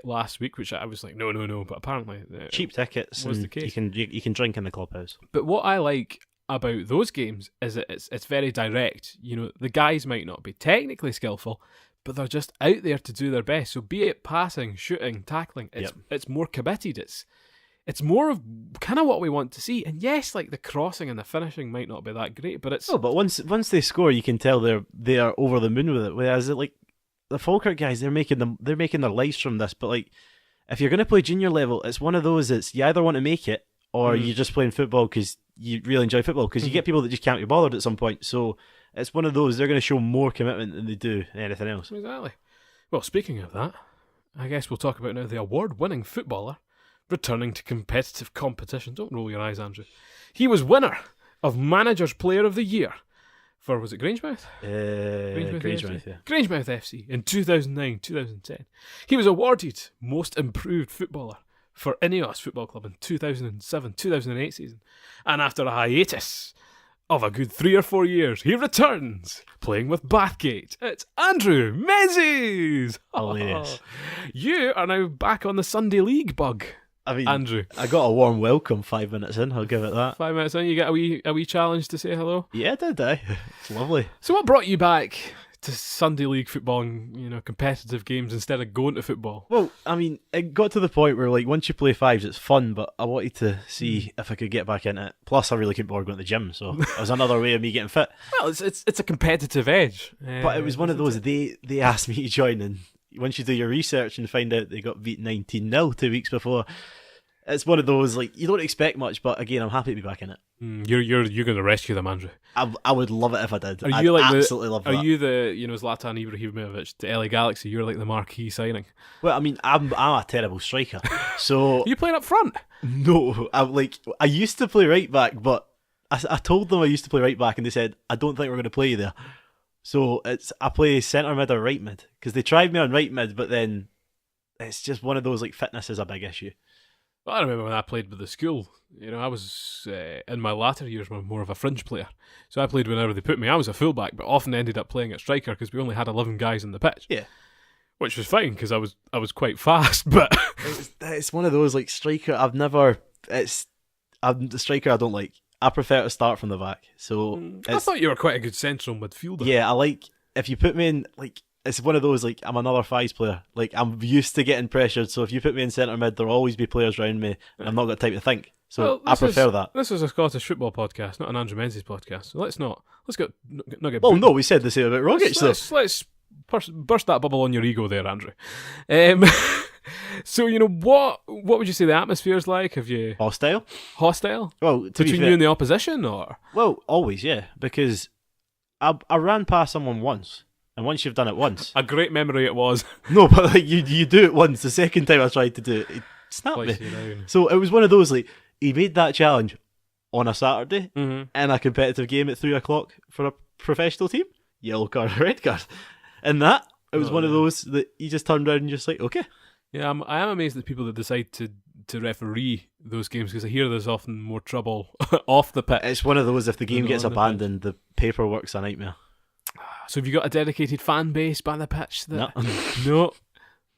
Last week, which I was like, no, but apparently cheap tickets was the case. You can drink in the clubhouse. But what I like about those games is that it's very direct. The guys might not be technically skillful, but they're just out there to do their best. So be it passing, shooting, tackling, it's more committed. It's more of kind of what we want to see. And yes, like the crossing and the finishing might not be that great, but it's... Oh, but once they score, you can tell they are over the moon with it. Whereas the Falkirk guys, they're making their lives from this. But like, if you're going to play junior level, it's one of those. It's you either want to make it or you're just playing football because you really enjoy football. Because you get people that just can't be bothered at some point. So it's one of those. They're going to show more commitment than they do anything else. Exactly. Well, speaking of that, I guess we'll talk about now the award-winning footballer returning to competitive competition. Don't roll your eyes, Andrew. He was winner of Manager's Player of the Year for, was it Grangemouth? Grangemouth, yeah. Grangemouth FC in 2009-2010. He was awarded Most Improved Footballer for Ineos Football Club in 2007-2008 season. And after a hiatus of a good 3 or 4 years, he returns, playing with Bathgate. It's Andrew Menzies! Hilarious. You are now back on the Sunday League bug. I mean, Andrew, I got a warm welcome 5 minutes in, I'll give it that. 5 minutes in, you get a wee challenge to say hello. Yeah, did I? It's lovely. So what brought you back to Sunday League football and competitive games instead of going to football? Well, I mean, it got to the point where like once you play fives, it's fun, but I wanted to see if I could get back in it. Plus, I really couldn't bother going to the gym, so it was another way of me getting fit. Well, it's a competitive edge. But it was one of those, they asked me to join, and once you do your research and find out they got beat 19-0 2 weeks before, it's one of those, like, you don't expect much, but again, I'm happy to be back in it. You're going to rescue them, Andrew. I would love it if I did. Are you absolutely love that. Are you the, Zlatan Ibrahimovic to LA Galaxy? You're like the marquee signing. Well, I mean, I'm a terrible striker, so... Are you playing up front? No, I used to play right back, but I told them I used to play right back, and they said, I don't think we're going to play you there. So I play centre mid or right mid, because they tried me on right mid, but then it's just one of those, like, fitness is a big issue. Well, I remember when I played with the school. I was in my latter years more of a fringe player, so I played whenever they put me. I was a fullback, but often ended up playing at striker because we only had 11 guys on the pitch. Yeah, which was fine because I was quite fast. But it's one of those, like, striker. I'm the striker I don't like. I prefer to start from the back. So I thought you were quite a good central midfielder. Yeah, I like if you put me in, like. It's one of those, like, I'm another fives player. Like, I'm used to getting pressured, so if you put me in centre mid, there'll always be players around me, and I've not got time to think. So I prefer that. This is a Scottish football podcast, not an Andrew Menzies podcast. So let's not get. Well, no, we said the same about Rogic. Let's burst that bubble on your ego there, Andrew. So what would you say the atmosphere is like? Have you hostile? Well, between you and the opposition, or always, yeah, because I ran past someone once. And once you've done it once... A great memory it was. No, but like you do it once. The second time I tried to do it, he snapped me. So it was one of those, like, he made that challenge on a Saturday in a competitive game at 3 o'clock for a professional team. Yellow card, red card. And it was one of those that you just turned around and just like, okay. Yeah, I am amazed at people that decide to referee those games, because I hear there's often more trouble off the pitch. It's one of those, if the game gets abandoned, the paperwork's a nightmare. So have you got a dedicated fan base by the pitch? No,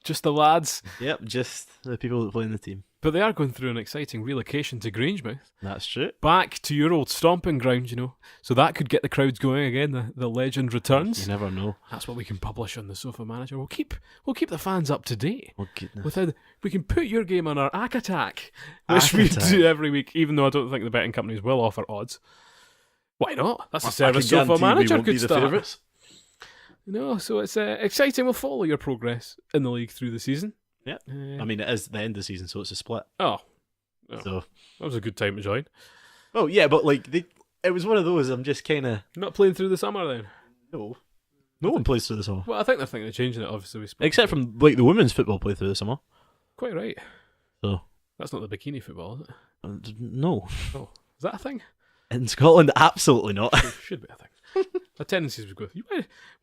just the lads. Yep, just the people that play in the team. But they are going through an exciting relocation to Grangemouth. That's true. Back to your old stomping ground, So that could get the crowds going again. The legend returns. You never know. That's what we can publish on the Sofa Manager. We'll keep the fans up to date. Oh, goodness. We can put your game on our ACK Attack, which we do every week, even though I don't think the betting companies will offer odds. Why not? That's a service Sofa Manager could start. So it's exciting. We'll follow your progress in the league through the season. Yeah, I mean, it is the end of the season, so it's a split. So that was a good time to join. Oh yeah, but like it was one of those. I'm just kind of not playing through the summer then. No one plays through the summer. Well, I think they're thinking of changing it. Obviously, except from like the women's football play through the summer. Quite right. So that's not the bikini football, is it? No. Oh, is that a thing? In Scotland, absolutely not. It should be a thing. The tendencies would go.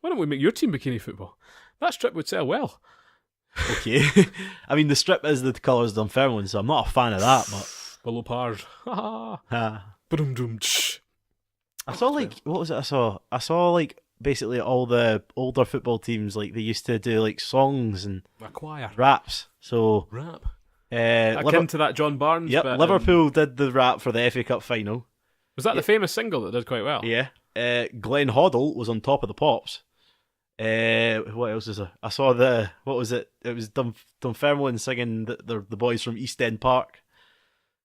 Why don't we make your team bikini football? That strip would sell well. Okay. I mean, the strip is the colours of Dunfermline, so I'm not a fan of that, but... Below pars. I I saw, like, what was it I saw? I saw, like, basically all the older football teams, like, they used to do, like, songs and... A choir. Raps. So... Rap. Akin to that John Barnes Yep, bit, Liverpool did the rap for the FA Cup final. Was that the famous single that did quite well? Yeah. Glenn Hoddle was on top of the pops. What else is there? I saw what was it? It was Dunfermline singing the boys from East End Park.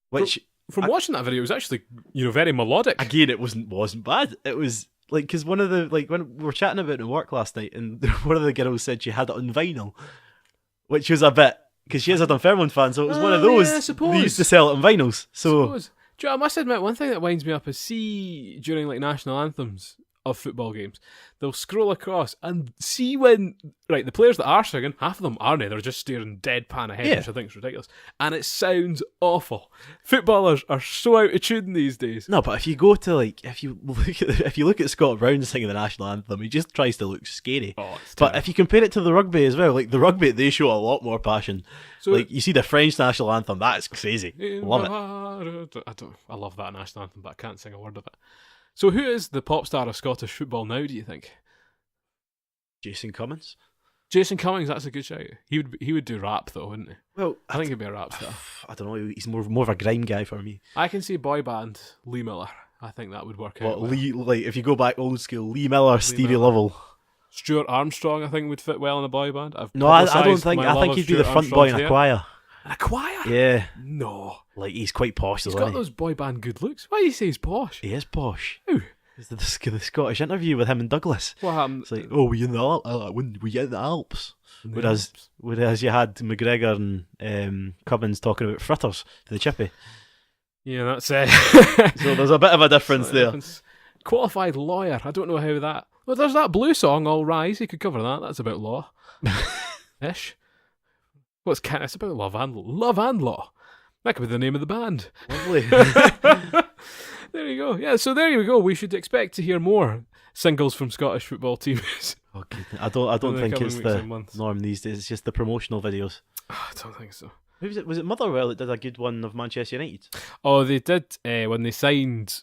Which from watching that video, it was actually very melodic. Again, it wasn't bad. It was like, because one of the, like, when we were chatting about it in work last night, and one of the girls said she had it on vinyl, which was a bit, because she is a Dunfermline fan, so it was one of those. Yeah, I suppose. They used to sell it on vinyls. So I must admit, one thing that winds me up is, see, during like national anthems, of football games. They'll scroll across and see when, right, the players that are singing, half of them aren't. They're just staring deadpan ahead, which I think is ridiculous. And it sounds awful. Footballers are so out of tune these days. No, but if you go to if you look at Scott Brown singing the national anthem, he just tries to look scary. Oh, it's but terrible. if you compare it to the rugby as well, like the rugby, they show a lot more passion. So, like you see the French national anthem, that's crazy. Love it. I love that national anthem, but I can't sing a word of it. So who is the pop star of Scottish football now, do you think? Jason Cummins. Jason Cummings, that's a good shout. He would do rap though, wouldn't he? Well, I think he'd be a rap star. I don't know. He's more of a grime guy for me. I can see boy band Lee Miller. I think that would work out. Well. Lee, if you go back old school, Lee Miller, Stevie Lovell. Stuart Armstrong, I think, would fit well in a boy band. I don't think. I think he'd be the front boy in a choir. In a choir? Yeah. No. Like he's quite posh. He's got those boy band good looks. Why do you say he's posh? He is posh. Who? It's the Scottish interview with him and Douglas. What happened? It's like, oh, we in the Alps. Whereas you had McGregor and Cummins talking about fritters to the chippy. Yeah, that's so there's a bit of a difference there. Qualified lawyer. I don't know how that. Well, there's that Blue song, All Rise. You could cover that. That's about law. Ish. It's about love and law. That could be the name of the band. Lovely. There you go. Yeah, so there you go. We should expect to hear more singles from Scottish football teams. Okay. I don't think it's the norm these days. It's just the promotional videos. I don't think so. Who was it? Was it Motherwell that did a good one of Manchester United? Oh, they did when they signed.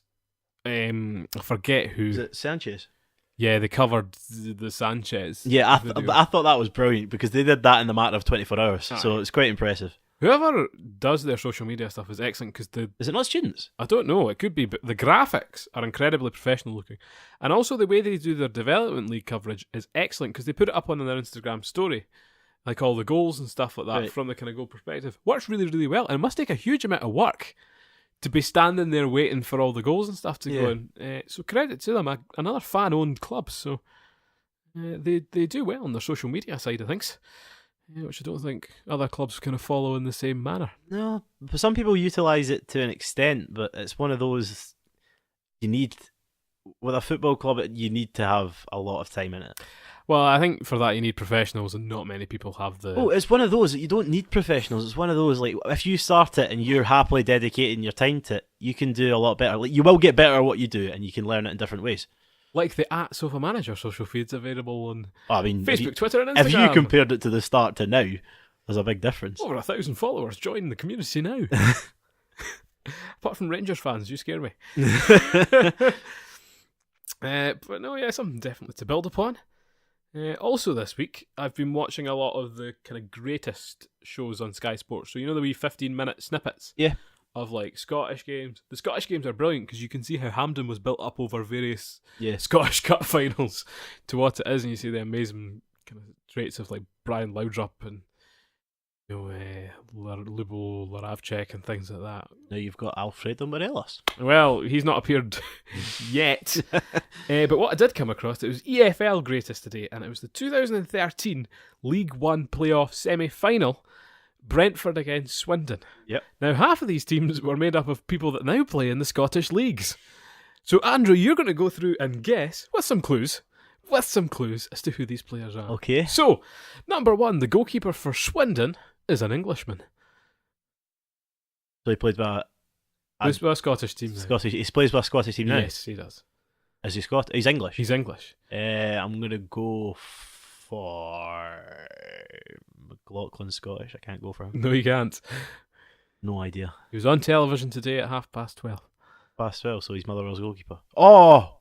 I forget who. Was it Sanchez? Yeah, they covered the Sanchez. Yeah, I thought that was brilliant because they did that in the matter of 24 hours. So it's quite impressive. Whoever does their social media stuff is excellent because is it not students? I don't know. It could be, but the graphics are incredibly professional looking, and also the way they do their development league coverage is excellent because they put it up on their Instagram story, like all the goals and stuff like that from the kind of goal perspective. Works really, really well, and it must take a huge amount of work to be standing there waiting for all the goals and stuff to go in. So credit to them, another fan-owned club. So they do well on their social media side of things. Yeah, which I don't think other clubs kind of follow in the same manner. No, but some people utilise it to an extent, but it's one of those with a football club, you need to have a lot of time in it. Well, I think for that you need professionals, and not many people have the... Oh, it's one of those, you don't need professionals. It's one of those, like, if you start it and you're happily dedicating your time to it, you can do a lot better. Like, you will get better at what you do, and you can learn it in different ways. Like the @Sofa Manager social feeds available on Facebook, Twitter and Instagram. If you compared it to the start to now, there's a big difference. Over 1,000 followers. Join the community now. Apart from Rangers fans, you scare me. But no, yeah, something definitely to build upon. Also this week, I've been watching a lot of the kind of greatest shows on Sky Sports. So you know the wee 15-minute snippets? Yeah. Of like Scottish games. The Scottish games are brilliant because you can see how Hampden was built up over various Scottish Cup finals to what it is, and you see the amazing kind of traits of like Brian Laudrup and Lubo Laravchek and things like that. Now you've got Alfredo Morelos. Well, he's not appeared yet. But what I did come across, it was EFL greatest today, and it was the 2013 League One playoff semi-final. Brentford against Swindon. Yep. Now, half of these teams were made up of people that now play in the Scottish leagues. So, Andrew, you're going to go through and guess with some clues as to who these players are. Okay. So, number one, the goalkeeper for Swindon is an Englishman. So he plays by a Scottish team. He plays by a Scottish team now. Yes, he does. Is he Scottish? He's English. He's English. I'm going to go for McLaughlin Scottish. I can't go for him. No, you can't. No idea. He was on television today at 12:30. Past 12, so he's Motherwell's goalkeeper. Oh!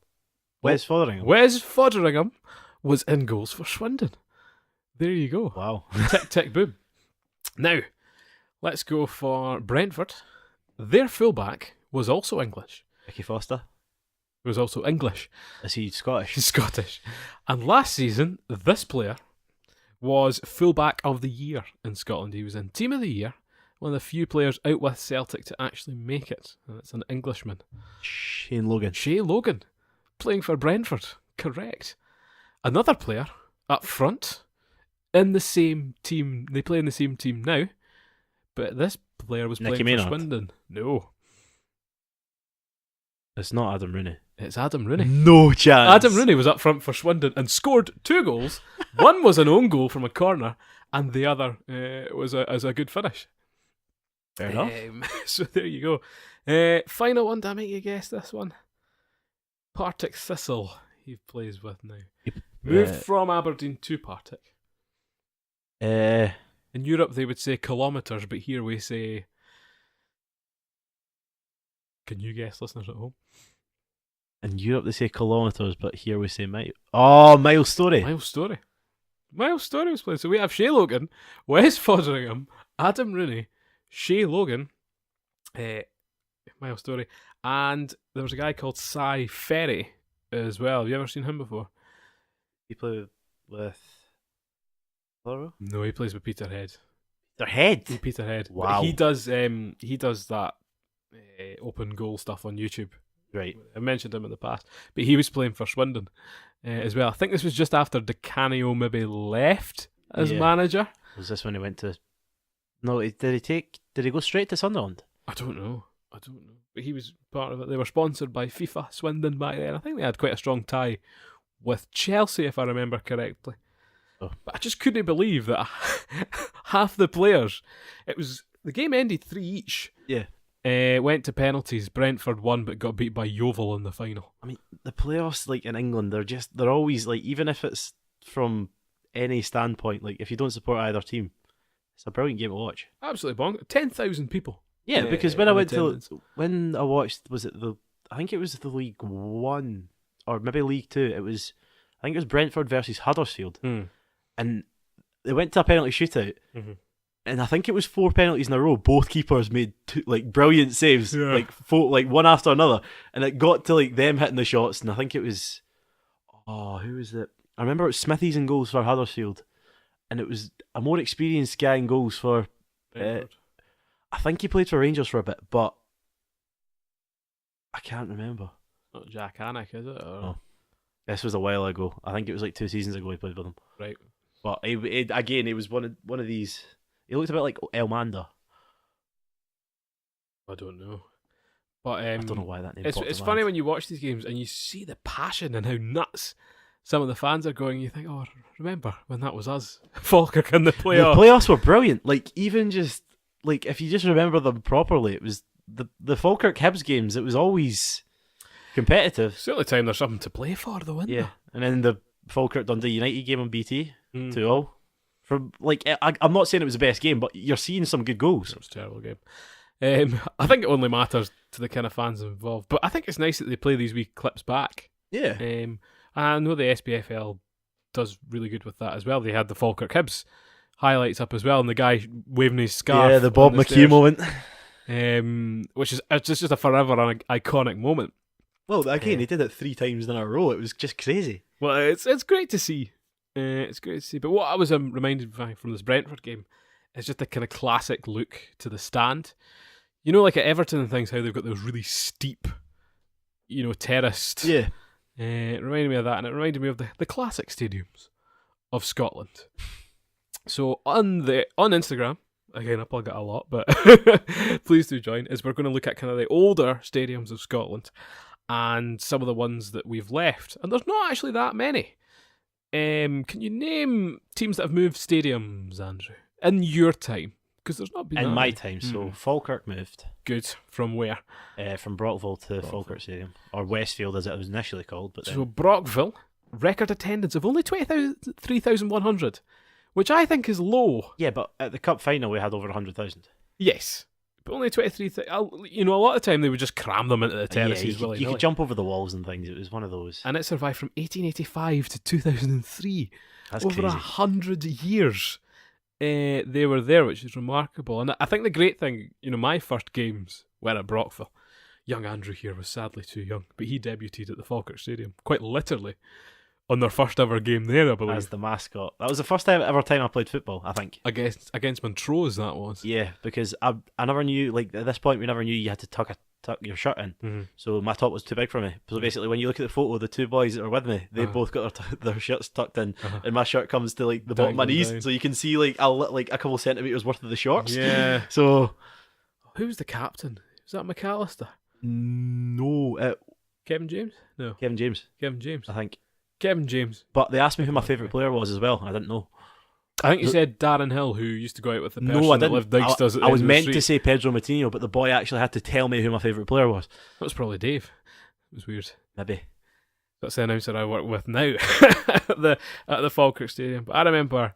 Wes Fotheringham. Wes Fotheringham was in goals for Swindon. There you go. Wow. Tick, tick, boom. Now, let's go for Brentford. Their fullback was also English. Vicky Foster. Was also English. Is he Scottish? He's Scottish. And last season, this player was fullback of the year in Scotland. He was in team of the year, one of the few players out with Celtic to actually make it. And it's an Englishman. Shane Logan. Shane Logan, playing for Brentford. Correct. Another player up front in the same team. They play in the same team now, but this player was Nicky playing Maynard. for Swindon. No. It's not Adam Rooney. It's Adam Rooney. No chance. Adam Rooney was up front for Swindon and scored 2 goals. One was an own goal from a corner, and the other was a good finish. Fair enough. So there you go. Final one, to make you guess this one. Partick Thistle, he plays with now. Moved from Aberdeen to Partick. In Europe, they would say kilometres, but here we say. Can you guess, listeners at home? In Europe, they say kilometres, but here we say mile. Oh, Miles Story. Miles Story. Miles Story was playing. So we have Shea Logan, Wes Foderingham, Adam Rooney, Shea Logan, Miles Story, and there was a guy called Cy Ferry as well. Have you ever seen him before? He played with Floro? No, he plays with Peterhead. Peterhead? Peterhead. Wow. But he does that open goal stuff on YouTube. Right. I mentioned him in the past, but he was playing for Swindon as well. I think this was just after Di Canio maybe left as manager. Was this when he went to? No, did he go straight to Sunderland? I don't know. But he was part of it. They were sponsored by FIFA Swindon back then. I think they had quite a strong tie with Chelsea, if I remember correctly. Oh. But I just couldn't believe that half the players. The game ended 3 each. Yeah. Went to penalties. Brentford won, but got beat by Yeovil in the final. I mean, the playoffs, like in England, they're always like, even if it's from any standpoint, like if you don't support either team, it's a brilliant game to watch. Absolutely bonk. 10,000 people. Yeah, because when I watched, I think it was the League One or maybe League Two. I think it was Brentford versus Huddersfield, and they went to a penalty shootout. Mm-hmm. And I think it was 4 penalties in a row. Both keepers made brilliant saves, like one after another. And it got to like them hitting the shots. And I think it was, who was it? I remember it was Smithies in goals for Huddersfield, and it was a more experienced guy in goals for. I think he played for Rangers for a bit, but I can't remember. Not Jack Hannock, is it? Or... No. This was a while ago. I think it was like 2 seasons ago he played with them. Right. But he was one of these. He looked a bit like Elmander. I don't know. But I don't know why that name. It's funny when you watch these games and you see the passion and how nuts some of the fans are going. You think, remember when that was us, Falkirk in the playoffs? The playoffs were brilliant. Like even just like if you just remember them properly, it was the Falkirk Hibs games. It was always competitive. It's the only time there's something to play for, though, isn't there? And then the Falkirk Dundee United game on BT 2-2. From like, I'm not saying it was the best game, but you're seeing some good goals. It was a terrible game. I think it only matters to the kind of fans involved, but I think it's nice that they play these wee clips back. Yeah. I know the SPFL does really good with that as well. They had the Falkirk Hibs highlights up as well, and the guy waving his scarf. Yeah, the Bob McHugh moment. Which is just a forever iconic moment. Well, again, he did it 3 times in a row. It was just crazy. Well, it's great to see. It's great to see. But what I was reminded from this Brentford game is just the kind of classic look to the stand. You know, like at Everton and things, how they've got those really steep, terraced. Yeah. It reminded me of that, and it reminded me of the classic stadiums of Scotland. So on Instagram, again I plug it a lot, but please do join, as we're going to look at kind of the older stadiums of Scotland and some of the ones that we've left. And there's not actually that many. Can you name teams that have moved stadiums, Andrew, in your time? Because there's not been in that my many. time. So Falkirk moved. Good. From where? From Brockville to Falkirk Stadium, or Westfield as it was initially called. But so Brockville, record attendance of only 23,100, which I think is low. Yeah, but at the cup final we had over 100,000. Yes. But only 23,000. A lot of the time they would just cram them into the terraces. Yeah, you could jump over the walls and things. It was one of those. And it survived from 1885 to 2003. That's over crazy. 100 years. They were there, which is remarkable. And I think the great thing, my first games were at Brockville. Young Andrew here was sadly too young, but he debuted at the Falkirk Stadium, quite literally, on their first ever game there, I believe. As the mascot. That was the first ever time I played football, I think. Against Montrose, that was. Yeah, because I never knew, like at this point we never knew you had to tuck your shirt in. Mm-hmm. So my top was too big for me. So basically when you look at the photo, the 2 boys that are with me, they both got their shirts tucked in, and my shirt comes to like the bottom of my knees, so you can see like a couple centimetres worth of the shorts. Yeah. So who's the captain? Is that McAllister? No, Kevin James? No. Kevin James, Kevin James. I think. Kevin James. But they asked me who my favourite player was as well. I didn't know. I think you said Darren Hill, who used to go out with the person No, I that didn't. lived next to us at the I was end of the meant street. to say Pedro Moutinho, but the boy actually had to tell me who my favourite player was. That was probably Dave. It was weird. Maybe. That's the announcer I work with now at the Falkirk Stadium. But I remember,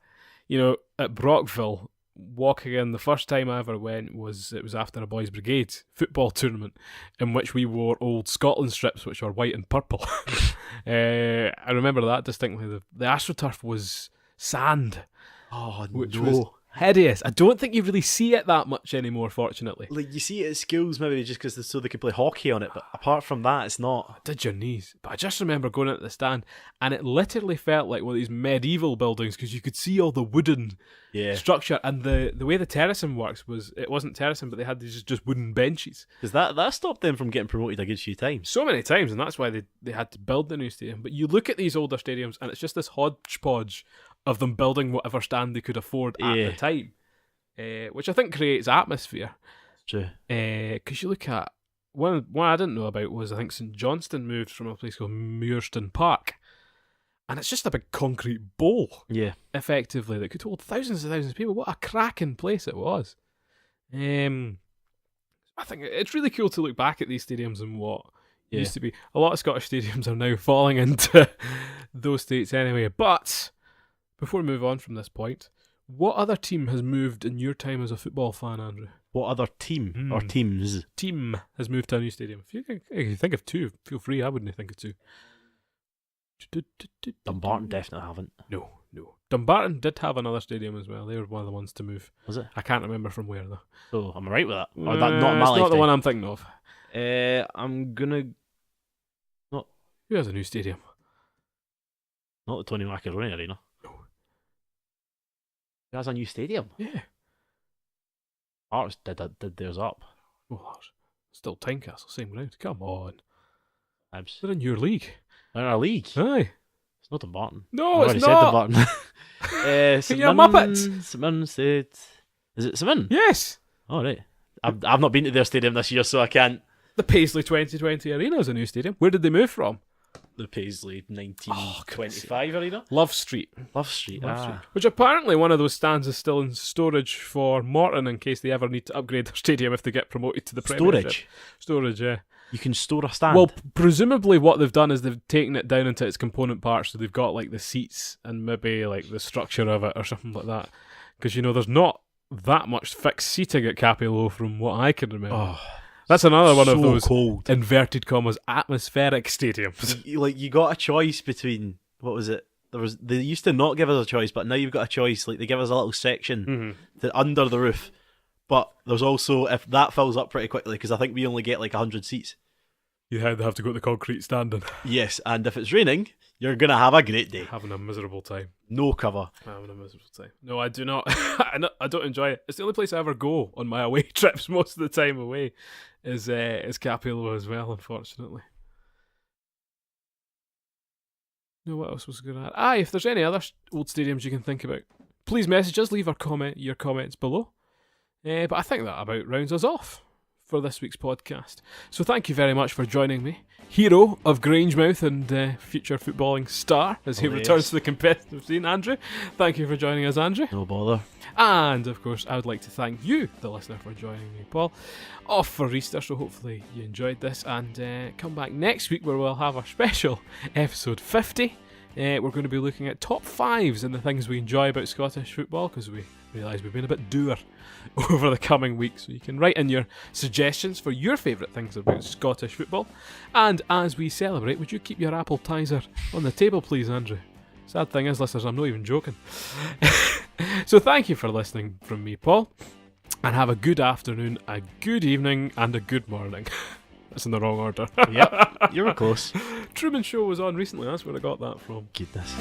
at Brockville, walking in, the first time I ever went was after a Boys Brigade football tournament in which we wore old Scotland strips which were white and purple. I remember that distinctly. The AstroTurf was sand, which was hideous. I don't think you really see it that much anymore, fortunately. Like, you see it at schools maybe just because so they could play hockey on it, but apart from that, it's not. Did your knees? But I just remember going into the stand and it literally felt like one of these medieval buildings because you could see all the wooden structure, and the way the terracing works was, it wasn't terracing, but they had these just wooden benches. Because that stopped them from getting promoted a good few times. So many times, and that's why they had to build the new stadium. But you look at these older stadiums and it's just this hodgepodge of them building whatever stand they could afford at the time, which I think creates atmosphere. True. Because you look at one I didn't know about was, I think St Johnstone moved from a place called Muirston Park, and it's just a big concrete bowl, effectively, that could hold thousands and thousands of people. What a cracking place it was. I think it's really cool to look back at these stadiums and what used to be. A lot of Scottish stadiums are now falling into those states anyway. But before we move on from this point, what other team has moved in your time as a football fan, Andrew? What other team or teams? Team has moved to a new stadium. If you think of two, feel free. I wouldn't think of two. Dumbarton definitely haven't. No. Dumbarton did have another stadium as well. They were one of the ones to move. Was it? I can't remember from where though. So am I right with that? Or that not my it's lifetime? not the one I'm thinking of. I'm gonna Who has a new stadium? not the Tony Macaroni Arena. No. Who has a new stadium? Yeah. Hearts did theirs up. Well, still Tynecastle, same ground. Come on. Abs. They're in your league. They're in our league. Aye. It's not Dumbarton. No, I've it's already not. said Dumbarton. You're a muppet. St Mirren's said. Is it St Mirren? Yes. Oh, right. I've not been to their stadium this year, so I can't. The Paisley 2020 Arena is a new stadium. Where did they move from? The Paisley 1925 Arena? Love Street. Love Street. Which apparently one of those stands is still in storage for Morton in case they ever need to upgrade their stadium if they get promoted to the Premiership. Storage, yeah. You can store a stand? Well, presumably what they've done is they've taken it down into its component parts, so they've got like the seats and maybe like the structure of it or something like that. Because, there's not that much fixed seating at Capello from what I can remember. Oh, that's another one of those cold. inverted commas atmospheric stadiums. You got a choice between, what was it? They used to not give us a choice, but now you've got a choice. Like, they give us a little section under the roof. But there's also, if that fills up pretty quickly, because I think we only get like 100 seats. You have to go to the concrete standing. Yes, and if it's raining, you're going to have a great day. Having a miserable time. No cover. Having a miserable time. No, I do not. I don't enjoy it. It's the only place I ever go on my away trips most of the time away is Capello as well, unfortunately. No, what else was I going to add? If there's any other old stadiums you can think about, please message us, leave your comments below. But I think that about rounds us off for this week's podcast. So thank you very much for joining me, hero of Grangemouth and future footballing star, as he returns to the competitive scene, Andrew. Thank you for joining us, Andrew. No bother. And of course, I would like to thank you, the listener, for joining me, Paul. Off for Easter, so hopefully you enjoyed this, and come back next week where we'll have our special episode 50. We're going to be looking at top 5s and the things we enjoy about Scottish football, because we realise we've been a bit dour over the coming weeks. So you can write in your suggestions for your favourite things about Scottish football. And as we celebrate, would you keep your appetiser on the table, please, Andrew? Sad thing is, listeners, I'm not even joking. So thank you for listening from me, Paul, and have a good afternoon, a good evening, and a good morning. That's in the wrong order. Yep, you were close. Truman Show was on recently, that's where I got that from. Goodness.